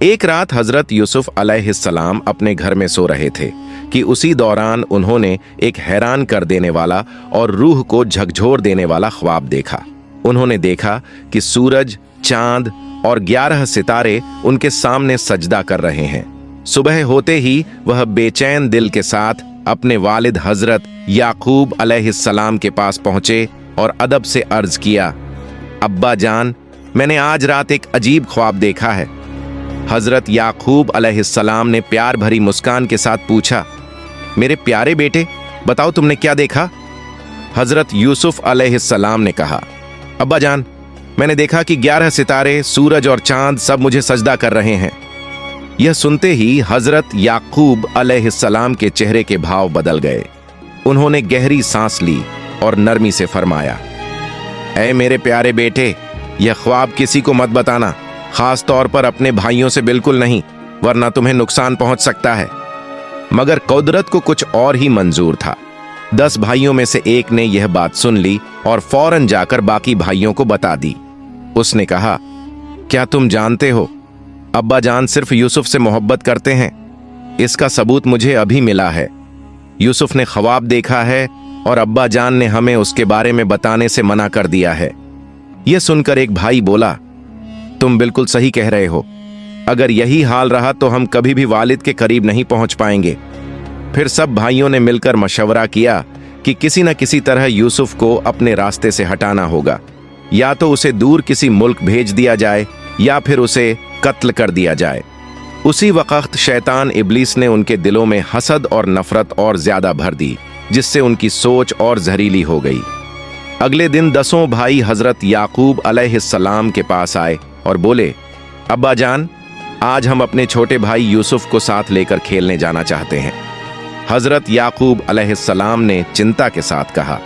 एक रात हजरत यूसुफ अलैहिस्सलाम अपने घर में सो रहे थे कि उसी दौरान उन्होंने एक हैरान कर देने वाला और रूह को झकझोर देने वाला ख्वाब देखा। उन्होंने देखा कि सूरज, चांद और 11 सितारे उनके सामने सजदा कर रहे हैं। सुबह होते ही वह बेचैन दिल के साथ अपने वालिद हजरत याकूब अलैहिस्सलाम के पास पहुंचे और अदब से अर्ज किया, अब्बा जान, मैंने आज रात एक अजीब ख्वाब देखा है। हजरत याकूब अलैहिस्सलाम ने प्यार भरी मुस्कान के साथ पूछा, मेरे प्यारे बेटे, बताओ तुमने क्या देखा? हजरत यूसुफ अलैहिस्सलाम ने कहा, अब्बा जान, मैंने देखा कि 11 सितारे, सूरज और चांद सब मुझे सजदा कर रहे हैं। यह सुनते ही हजरत याकूब अलैहिस्सलाम के चेहरे के भाव बदल गए। उन्होंने गहरी सांस ली और नरमी से फरमाया, ऐ मेरे प्यारे बेटे, यह ख्वाब किसी को मत बताना, खास तौर पर अपने भाइयों से बिल्कुल नहीं, वरना तुम्हें नुकसान पहुंच सकता है। मगर कुदरत को कुछ और ही मंजूर था। 10 भाइयों में से एक ने यह बात सुन ली और फौरन जाकर बाकी भाइयों को बता दी। उसने कहा, क्या तुम जानते हो, अब्बा जान सिर्फ यूसुफ से मोहब्बत करते हैं। इसका सबूत मुझे अभी मिला है। यूसुफ ने ख्वाब देखा है और अब्बा जान ने हमें उसके बारे में बताने से मना कर दिया है। यह सुनकर एक भाई बोला, तुम बिल्कुल सही कह रहे हो। अगर यही हाल रहा तो हम कभी भी वालिद के करीब नहीं पहुंच पाएंगे। फिर सब भाइयों ने मिलकर मशवरा किया कि किसी न किसी तरह यूसुफ को अपने रास्ते से हटाना होगा। या तो उसे दूर किसी मुल्क भेज दिया जाए या फिर उसे कत्ल कर दिया जाए। उसी वक्त शैतान इब्लीस ने उनके दिलों में हसद और नफरत और ज्यादा भर दी, जिससे उनकी सोच और जहरीली हो गई। अगले दिन 10 भाई हजरत याकूब अलैहिस्सलाम के पास आए और बोले, अब्बा जान, आज हम अपने छोटे भाई यूसुफ को साथ लेकर खेलने जाना चाहते हैं। हजरत याकूब अलैहिस्सलाम ने चिंता के साथ कहा,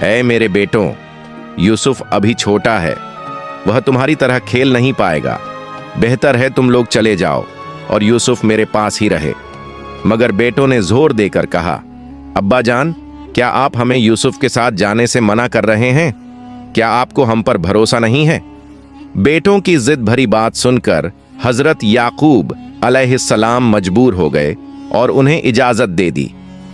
ऐ मेरे बेटों, यूसुफ अभी छोटा है, वह तुम्हारी तरह खेल नहीं पाएगा। बेहतर है तुम लोग चले जाओ और यूसुफ मेरे पास ही रहे। मगर बेटों ने जोर देकर कहा, अब्बा जान, क्या आप हमें यूसुफ के साथ जाने से मना कर रहे हैं? क्या आपको हम पर भरोसा नहीं है? बेटों की जिद भरी बात सुनकर हजरत याकूब अलैहिस्सलाम मजबूर हो गए और उन्हें इजाजत दे दी।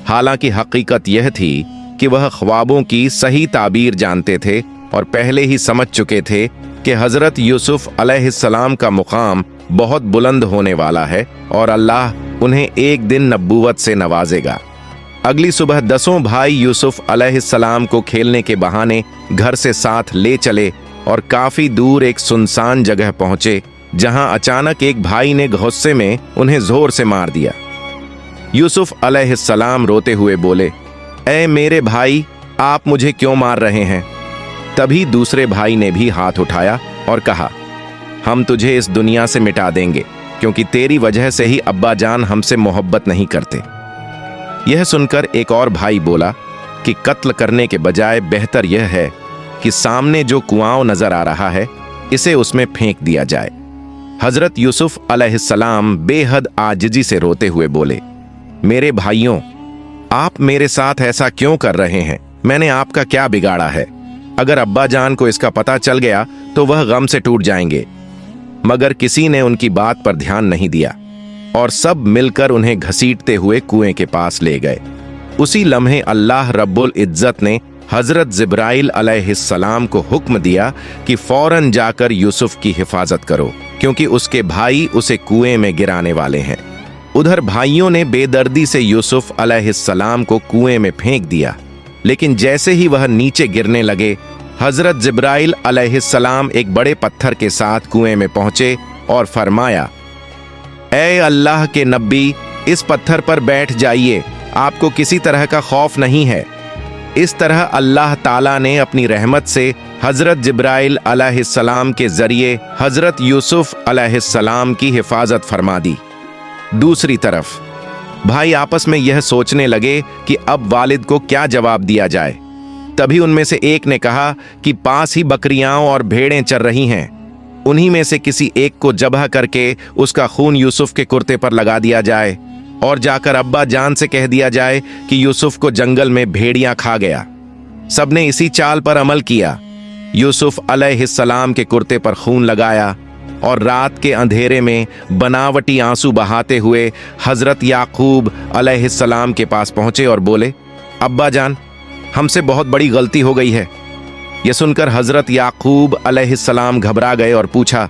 हालांकि हकीकत यह थी कि वह ख्वाबों की सही ताबीर जानते थे और पहले ही समझ चुके थे कि हजरत यूसुफ अलैहिस्सलाम का मुकाम बहुत बुलंद होने वाला है और अल्लाह उन्हें एक दिन नबूवत से नवाजेगा। अगली सुबह 10 भाई यूसुफ अलैहिस्सलाम को खेलने के बहाने घर से साथ ले चले और काफी दूर एक सुनसान जगह पहुंचे, जहां अचानक एक भाई ने गुस्से में उन्हें जोर से मार दिया। यूसुफ अलैहिस्सलाम रोते हुए बोले, ऐ मेरे भाई, आप मुझे क्यों मार रहे हैं? तभी दूसरे भाई ने भी हाथ उठाया और कहा, हम तुझे इस दुनिया से मिटा देंगे, क्योंकि तेरी वजह से ही अब्बा जान हमसे मोहब्बत नहीं करते। यह सुनकर एक और भाई बोला कि कत्ल करने के बजाय बेहतर यह है कि सामने जो कुआं नजर आ रहा है, इसे उसमें फेंक दिया जाए। हजरत यूसुफ अलैहिस्सलाम बेहद आजिजी से रोते हुए बोले, मेरे भाइयों, आप मेरे साथ ऐसा क्यों कर रहे हैं? मैंने आपका क्या बिगाड़ा है? अगर अब्बा जान को इसका पता चल गया तो वह गम से टूट जाएंगे। मगर किसी ने उनकी बात पर ध्यान नहीं दिया और सब मिलकर उन्हें घसीटते हुए कुएं के पास ले गए। उसी लम्हे अल्लाह रब्बुल इज्जत ने हजरत जिब्राइल अलैहिस्सलाम को हुक्म दिया कि फौरन जाकर यूसुफ की हिफाजत करो, क्योंकि उसके भाई उसे कुएं में गिराने वाले हैं। उधर भाइयों ने बेदर्दी से यूसुफ अलैहिस्सलाम को कुएं में फेंक दिया, लेकिन जैसे ही वह नीचे गिरने लगे, हजरत जिब्राइल अलैहिस्सलाम एक बड़े पत्थर के साथ कुएं में पहुंचे और फरमाया, ऐ अल्लाह के नबी, इस पत्थर पर बैठ जाइए, आपको किसी तरह का खौफ नहीं है। इस तरह अल्लाह ताला ने अपनी रहमत से हजरत जिब्राइल अलैहिस्सलाम के जरिए हजरत यूसुफ अलैहिस्सलाम की हिफाजत फरमा दी। दूसरी तरफ भाई आपस में यह सोचने लगे कि अब वालिद को क्या जवाब दिया जाए। तभी उनमें से एक ने कहा कि पास ही बकरियां और भेड़ें चर रही हैं, उन्हीं में से किसी एक को जबह करके उसका खून यूसुफ के कुर्ते पर लगा दिया जाए और जाकर अब्बा जान से कह दिया जाए कि यूसुफ को जंगल में भेड़ियां खा गया। सबने इसी चाल पर अमल किया। यूसुफ अलैहिस्सलाम के कुर्ते पर खून लगाया और रात के अंधेरे में बनावटी आंसू बहाते हुए हजरत याकूब अलैहिस्सलाम के पास पहुंचे और बोले, अब्बा जान, हमसे बहुत बड़ी गलती हो गई है। यह सुनकर हजरत याकूब अलैहिस्सलाम घबरा गए और पूछा,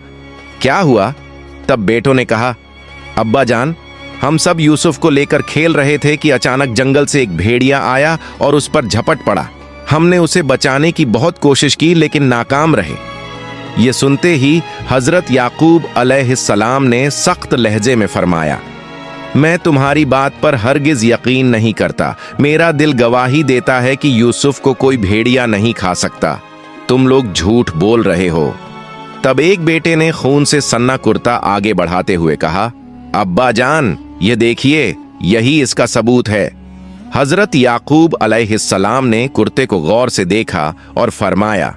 क्या हुआ? तब बेटों ने कहा, अब्बा जान, हम सब यूसुफ को लेकर खेल रहे थे कि अचानक जंगल से एक भेड़िया आया और उस पर झपट पड़ा। हमने उसे बचाने की बहुत कोशिश की लेकिन नाकाम रहे। ये सुनते ही हजरत याकूब अलैहिस्सलाम ने सख्त लहजे में फरमाया, मैं तुम्हारी बात पर हरगिज यकीन नहीं करता। मेरा दिल गवाही देता है कि यूसुफ को कोई भेड़िया नहीं खा सकता। तुम लोग झूठ बोल रहे हो। तब एक बेटे ने खून से सन्ना कुर्ता आगे बढ़ाते हुए कहा, अब्बा जान, ये देखिए, यही इसका सबूत है। हजरत याकूब अलैहिस्सलाम ने कुर्ते को गौर से देखा और फरमाया,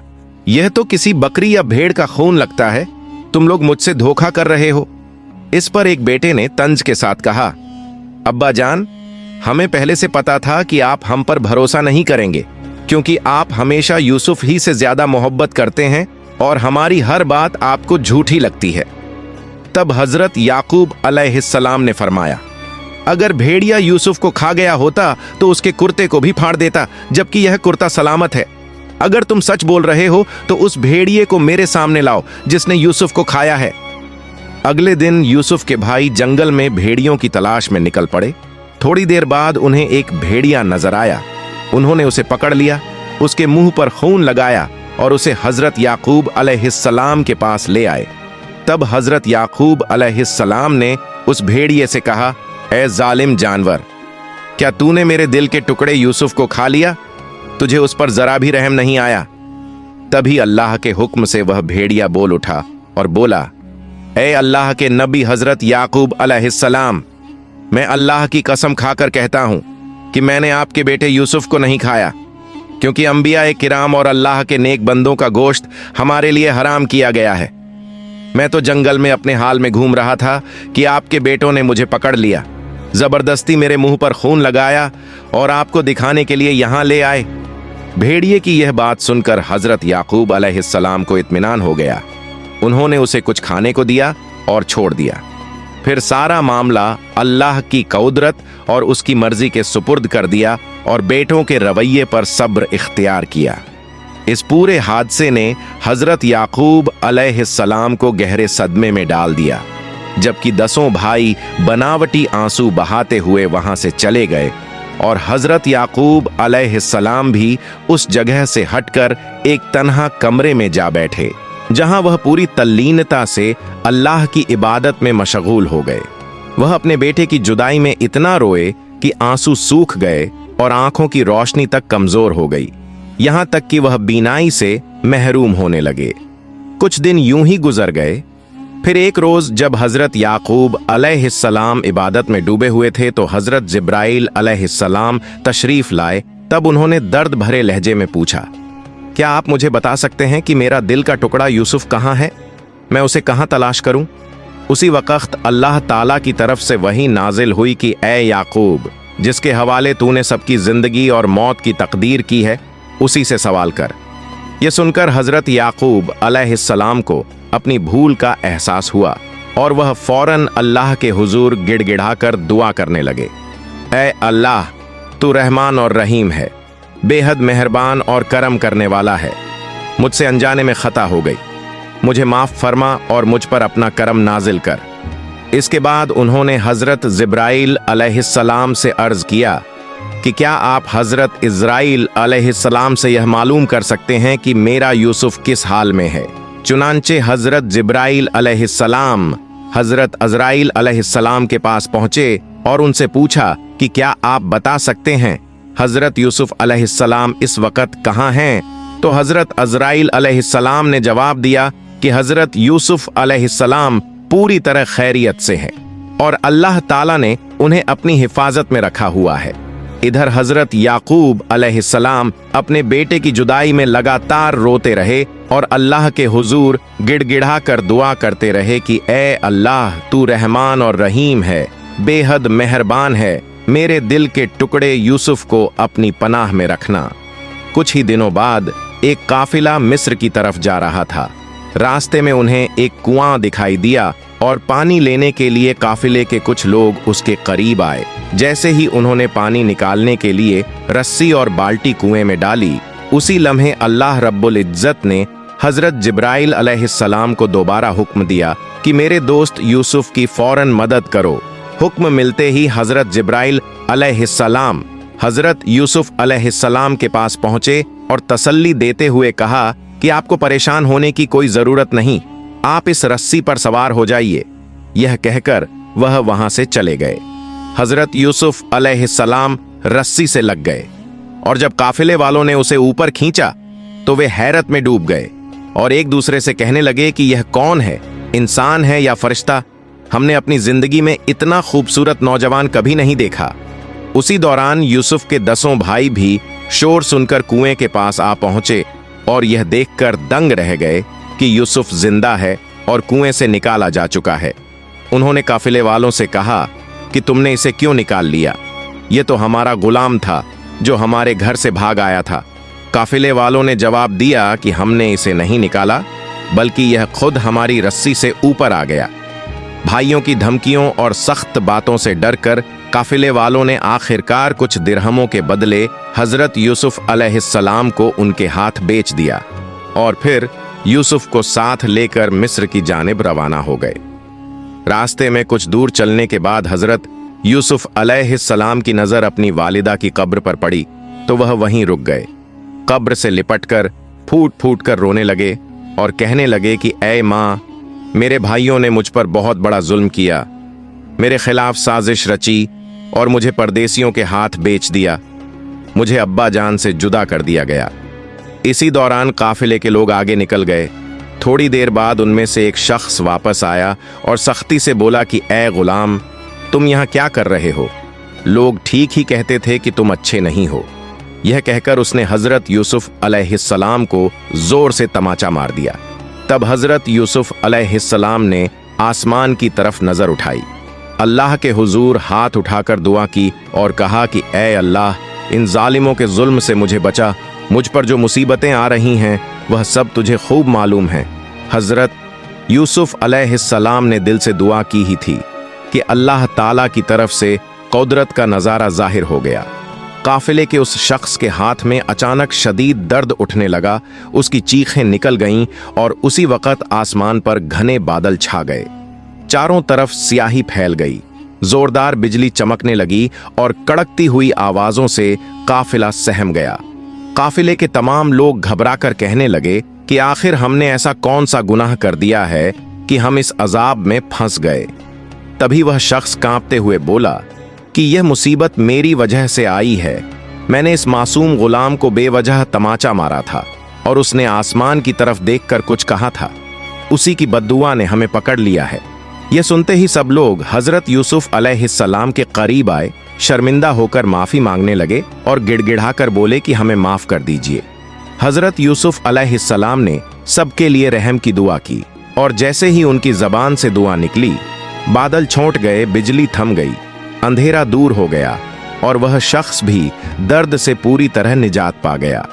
यह तो किसी बकरी या भेड़ का खून लगता है। तुम लोग मुझसे धोखा कर रहे हो। इस पर एक बेटे ने तंज के साथ कहा, अब्बा जान, हमें पहले से पता था कि आप हम पर भरोसा नहीं करेंगे, क्योंकि आप हमेशा यूसुफ ही से ज्यादा मोहब्बत करते हैं और हमारी हर बात आपको झूठी लगती है। तब हजरत याकूब अलैहिस्सलाम ने फरमाया, अगर भेड़िया यूसुफ को खा गया होता तो उसके कुर्ते को भी फाड़ देता, जबकि यह कुर्ता सलामत है। अगर तुम सच बोल रहे हो तो उस भेड़िए को मेरे सामने लाओ जिसने यूसुफ को खाया है। अगले दिन यूसुफ के भाई जंगल में भेड़ियों की तलाश में निकल पड़े। थोड़ी देर बाद उन्हें एक भेड़िया नजर आया। उन्होंने उसे पकड़ लिया, उसके मुंह पर खून लगाया और उसे हजरत याकूब अलैहिस्सलाम के पास ले आए। तब हजरत याकूब अलैहिस्सलाम ने उस भेड़िए से कहा, ऐ जालिम जानवर, क्या तूने मेरे दिल के टुकड़े यूसुफ को खा लिया? तुझे उस पर जरा भी रहम नहीं आया। तभी अल्लाह के हुक्म से वह भेड़िया बोल उठा और बोला, ऐ अल्लाह के नबी हजरत याकूब अलैहिस्सलाम, मैं अल्लाह की कसम खाकर कहता हूं कि मैंने आपके बेटे यूसुफ को नहीं खाया, क्योंकि अंबिया किराम और अल्लाह के नेक बंदों का गोश्त हमारे लिए हराम किया गया है। मैं तो जंगल में अपने हाल में घूम रहा था कि आपके बेटों ने मुझे पकड़ लिया, जबरदस्ती मेरे मुंह पर खून लगाया और आपको दिखाने के लिए यहां ले आए। भेड़िए की यह बात सुनकर हजरत याकूब अलैहिस्सलाम को इत्मीनान हो गया। उन्होंने उसे कुछ खाने को दिया और छोड़ दिया। फिर सारा मामला अल्लाह की कुदरत और उसकी मर्जी के सुपुर्द कर दिया और बेटों के रवैये पर सब्र इख्तियार किया। इस पूरे हादसे ने हजरत याकूब अलैहिस्सलाम को गहरे सदमे में डाल दिया। जबकि 10 भाई बनावटी आंसू बहाते हुए वहां से चले गए और हजरत याकूब अलैहिस्सलाम भी उस जगह से हटकर एक तन्हा कमरे में जा बैठे, जहां वह पूरी तल्लीनता से अल्लाह की इबादत में मशगूल हो गए। वह अपने बेटे की जुदाई में इतना रोए कि आंसू सूख गए और आंखों की रोशनी तक कमजोर हो गई, यहां तक कि वह बीनाई से महरूम होने लगे। कुछ दिन यूं ही गुजर गए। फिर एक रोज जब हजरत याकूब अलैहिस्सलाम इबादत में डूबे हुए थे तो हजरत जिब्राइल अलैहिस्सलाम तशरीफ लाए। तब उन्होंने दर्द भरे लहजे में पूछा, क्या आप मुझे बता सकते हैं कि मेरा दिल का टुकड़ा यूसुफ कहाँ है? मैं उसे कहाँ तलाश करूं? उसी वक्त अल्लाह ताला की तरफ से वही नाजिल हुई कि ए याकूब, जिसके हवाले तूने सबकी जिंदगी और मौत की तकदीर की है, उसी से सवाल कर। यह सुनकर हजरत याकूब अलैहिस्सलाम को अपनी भूल का एहसास हुआ और वह फौरन अल्लाह के हुजूर गिड़गिड़ाकर दुआ करने लगे, ऐ अल्लाह, तू रहमान और रहीम है, बेहद मेहरबान और करम करने वाला है। मुझसे अनजाने में खता हो गई, मुझे माफ फरमा और मुझ पर अपना करम नाजिल कर। इसके बाद उन्होंने हजरत जिब्राइल अलैहिस्सलाम से अर्ज किया कि क्या आप हजरत इज़राइल अलैहिस्सलाम से यह मालूम कर सकते हैं कि मेरा यूसुफ किस हाल में है? चुनांचे हजरत जिब्राइल अलैहिस्सलाम हजरत अज़राइल अलैहिस्सलाम के पास पहुंचे और उनसे पूछा कि क्या आप बता सकते हैं हजरत यूसुफ अलैहिस्सलाम इस वक्त कहाँ हैं? तो हजरत अज़राइल अलैहिस्सलाम ने जवाब दिया कि हजरत यूसुफ अलैहिस्सलाम पूरी तरह खैरियत से हैं और अल्लाह ताला ने उन्हें अपनी हिफाजत में रखा हुआ है। इधर हजरत याकूब अलैहिस्सलाम अपने बेटे की जुदाई में लगातार रोते रहे और अल्लाह के हुजूर गिड़गिड़ा कर दुआ करते रहे कि ए अल्लाह, तू रहमान और रहीम है, बेहद मेहरबान है, मेरे दिल के टुकड़े यूसुफ को अपनी पनाह में रखना। कुछ ही दिनों बाद एक काफिला मिस्र की तरफ जा रहा था। रास्ते में उन्हें एक कुआं दिखाई दिया और पानी लेने के लिए काफिले के कुछ लोग उसके करीब आए। जैसे ही उन्होंने पानी निकालने के लिए रस्सी और बाल्टी कुएं में डाली, उसी लम्हे अल्लाह रब्बुल इज्जत ने हजरत जिब्राइल अलैहिस्सलाम को दोबारा हुक्म दिया कि मेरे दोस्त यूसुफ की फौरन मदद करो। हुक्म मिलते ही हजरत जिब्राइल अलैहिस्सलाम हजरत यूसुफ अलैहिस्सलाम के पास पहुंचे और तसल्ली देते हुए कहा कि आपको परेशान होने की कोई जरूरत नहीं, आप इस रस्सी पर सवार हो जाइए। यह कहकर वह वहां से चले गए। हजरत यूसुफ अलैहिस्सलाम रस्सी से लग गए और जब काफिले वालों ने उसे ऊपर खींचा तो वे हैरत में डूब गए और एक दूसरे से कहने लगे कि यह कौन है, इंसान है या फरिश्ता? हमने अपनी जिंदगी में इतना खूबसूरत नौजवान कभी नहीं देखा। उसी दौरान यूसुफ के 10 भाई भी शोर सुनकर कुएं के पास आ पहुंचे और यह देखकर दंग रह गए कि यूसुफ जिंदा है और कुएं से निकाला जा चुका है। उन्होंने काफिले वालों से कहा कि तुमने इसे क्यों निकाल लिया? ये तो हमारा गुलाम था जो हमारे घर से भाग आया था। काफिले वालों ने जवाब दिया कि हमने इसे नहीं निकाला, बल्कि यह खुद हमारी रस्सी से ऊपर आ गया। भाइयों की धमकियों और सख्त बातों से डरकर काफिले वालों ने आखिरकार कुछ दिरहमों के बदले हजरत यूसुफ अलैहिस्सलाम को उनके हाथ बेच दिया और फिर यूसुफ को साथ लेकर मिस्र की जानिब रवाना हो गए। रास्ते में कुछ दूर चलने के बाद हजरत यूसुफ अलैहिस्सलाम की नजर अपनी वालिदा की कब्र पर पड़ी तो वह वहीं रुक गए। कब्र से लिपटकर फूट फूट कर रोने लगे और कहने लगे कि ऐ माँ, मेरे भाइयों ने मुझ पर बहुत बड़ा जुल्म किया, मेरे खिलाफ साजिश रची और मुझे परदेसियों के हाथ बेच दिया। मुझे अब्बा जान से जुदा कर दिया गया। इसी दौरान काफिले के लोग आगे निकल गए। थोड़ी देर बाद उनमें से एक शख्स वापस आया और सख्ती से बोला कि ऐ गुलाम, तुम यहाँ क्या कर रहे हो? लोग ठीक ही कहते थे कि तुम अच्छे नहीं हो। यह कहकर उसने हजरत यूसुफ अलैहिस्सलाम को जोर से तमाचा मार दिया। तब हजरत यूसुफ अलैहिस्सलाम ने आसमान की तरफ नजर उठाई, अल्लाह के हुजूर हाथ उठाकर दुआ की और कहा कि ऐ अल्लाह, इन जालिमों के जुल्म से मुझे बचा। मुझ पर जो मुसीबतें आ रही हैं वह सब तुझे खूब मालूम है। हजरत यूसुफ अलैहिस्सलाम ने दिल से दुआ की ही थी कि अल्लाह ताला की तरफ से कुदरत का नज़ारा जाहिर हो गया। काफिले के उस शख्स के हाथ में अचानक शदीद दर्द उठने लगा, उसकी चीखें निकल गईं और उसी वक़्त आसमान पर घने बादल छा गए। चारों तरफ स्याही फैल गई, जोरदार बिजली चमकने लगी और कड़कती हुई आवाजों से काफिला सहम गया। काफिले के तमाम लोग घबराकर कहने लगे कि आखिर हमने ऐसा कौन सा गुनाह कर दिया है कि हम इस अजाब में फंस गए। तभी वह शख्स कांपते हुए बोला कि यह मुसीबत मेरी वजह से आई है। मैंने इस मासूम गुलाम को बेवजह तमाचा मारा था और उसने आसमान की तरफ देखकर कुछ कहा था। उसी की बद्दुआ ने हमें पकड़ लिया है। यह सुनते ही सब लोग हजरत यूसुफ अलैहिस्सलाम के करीब आए, शर्मिंदा होकर माफी मांगने लगे और गिड़गिड़ाकर बोले कि हमें माफ कर दीजिए। हजरत यूसुफ अलैहिस्सलाम ने सबके लिए रहम की दुआ की और जैसे ही उनकी जबान से दुआ निकली, बादल छौंट गए, बिजली थम गई, अंधेरा दूर हो गया और वह शख्स भी दर्द से पूरी तरह निजात पा गया।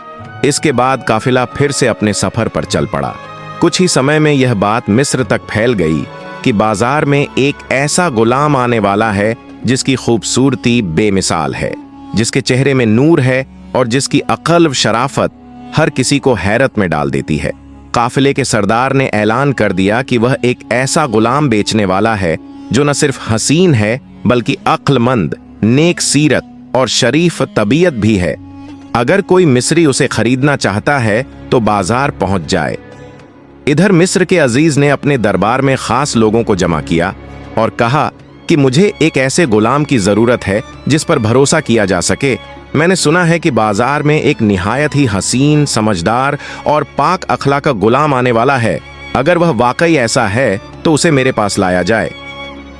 इसके बाद काफिला फिर से अपने सफर पर चल पड़ा। कुछ ही समय में यह बात मिस्र तक फैल गई कि बाजार में एक ऐसा गुलाम आने वाला है जिसकी खूबसूरती बेमिसाल है, जिसके चेहरे में नूर है और जिसकी अक्ल व शराफत हर किसी को हैरत में डाल देती है। काफिले के सरदार ने ऐलान कर दिया कि वह एक ऐसा गुलाम बेचने वाला है जो न सिर्फ हसीन है बल्कि अक्लमंद, नेक सीरत और शरीफ तबीयत भी है। अगर कोई मिस्री उसे खरीदना चाहता है तो बाजार पहुंच जाए। इधर मिस्र के अजीज ने अपने दरबार में खास लोगों को जमा किया और कहा कि मुझे एक ऐसे गुलाम की जरूरत है जिस पर भरोसा किया जा सके। मैंने सुना है कि बाजार में एक निहायत ही हसीन, समझदार और पाक अखलाक का गुलाम आने वाला है। अगर वह वाकई ऐसा है तो उसे मेरे पास लाया जाए।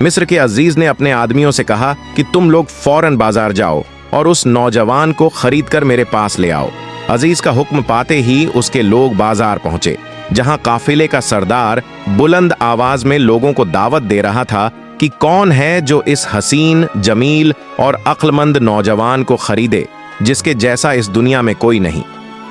मिस्र के अजीज ने अपने आदमियों से कहा कि तुम लोग फौरन बाजार जाओ और उस नौजवान को खरीद कर मेरे पास ले आओ। अजीज का हुक्म पाते ही उसके लोग बाजार पहुंचे, जहां काफिले का सरदार बुलंद आवाज में लोगों को दावत दे रहा था कि कौन है जो इस हसीन, जमील और अक्लमंद नौजवान को खरीदे, जिसके जैसा इस दुनिया में कोई नहीं।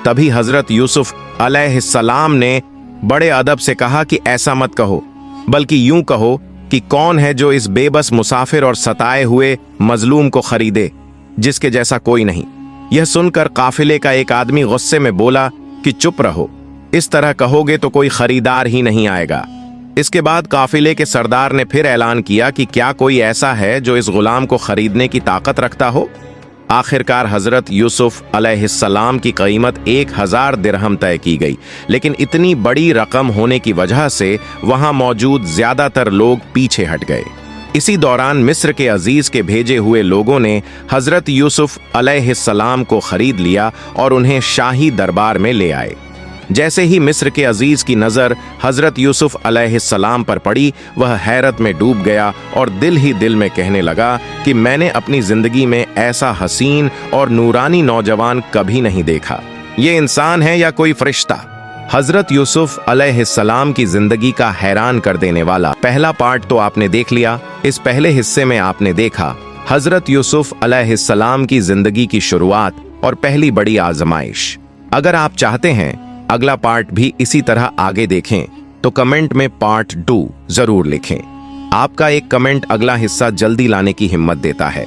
तभी हजरत यूसुफ अलैहिस्सलाम ने बड़े अदब से कहा कि ऐसा मत कहो, बल्कि यूं कहो कि कौन है जो इस बेबस मुसाफिर और सताए हुए मजलूम को खरीदे, जिसके जैसा कोई नहीं। यह सुनकर काफिले का एक आदमी गुस्से में बोला कि चुप रहो, इस तरह कहोगे तो कोई खरीदार ही नहीं आएगा। इसके बाद काफिले के सरदार ने फिर ऐलान किया कि क्या कोई ऐसा है जो इस गुलाम को खरीदने की ताकत रखता हो। आखिरकार हजरत यूसुफ अलैहिस्सलाम की कीमत 1000 दिरहम तय की गई, लेकिन इतनी बड़ी रकम होने की वजह से वहां मौजूद ज्यादातर लोग पीछे हट गए। इसी दौरान मिस्र के अजीज के भेजे हुए लोगों ने हजरत यूसुफ अलैहिस्सलाम को खरीद लिया और उन्हें शाही दरबार में ले आए। जैसे ही मिस्र के अजीज की नजर हजरत यूसुफ अलैहिस्सलाम पर पड़ी, वह हैरत में डूब गया और दिल ही दिल में कहने लगा कि मैंने अपनी जिंदगी में ऐसा हसीन और नूरानी नौजवान कभी नहीं देखा। ये इंसान है या कोई फरिश्ता। हजरत यूसुफ अलैहिस्सलाम की जिंदगी का हैरान कर देने वाला पहला पार्ट तो आपने देख लिया। इस पहले हिस्से में आपने देखा हजरत यूसुफ अलैहिस्सलाम की जिंदगी की शुरुआत और पहली बड़ी आजमाइश। अगर आप चाहते हैं अगला पार्ट भी इसी तरह आगे देखें तो कमेंट में पार्ट 2 जरूर लिखें। आपका एक कमेंट अगला हिस्सा जल्दी लाने की हिम्मत देता है।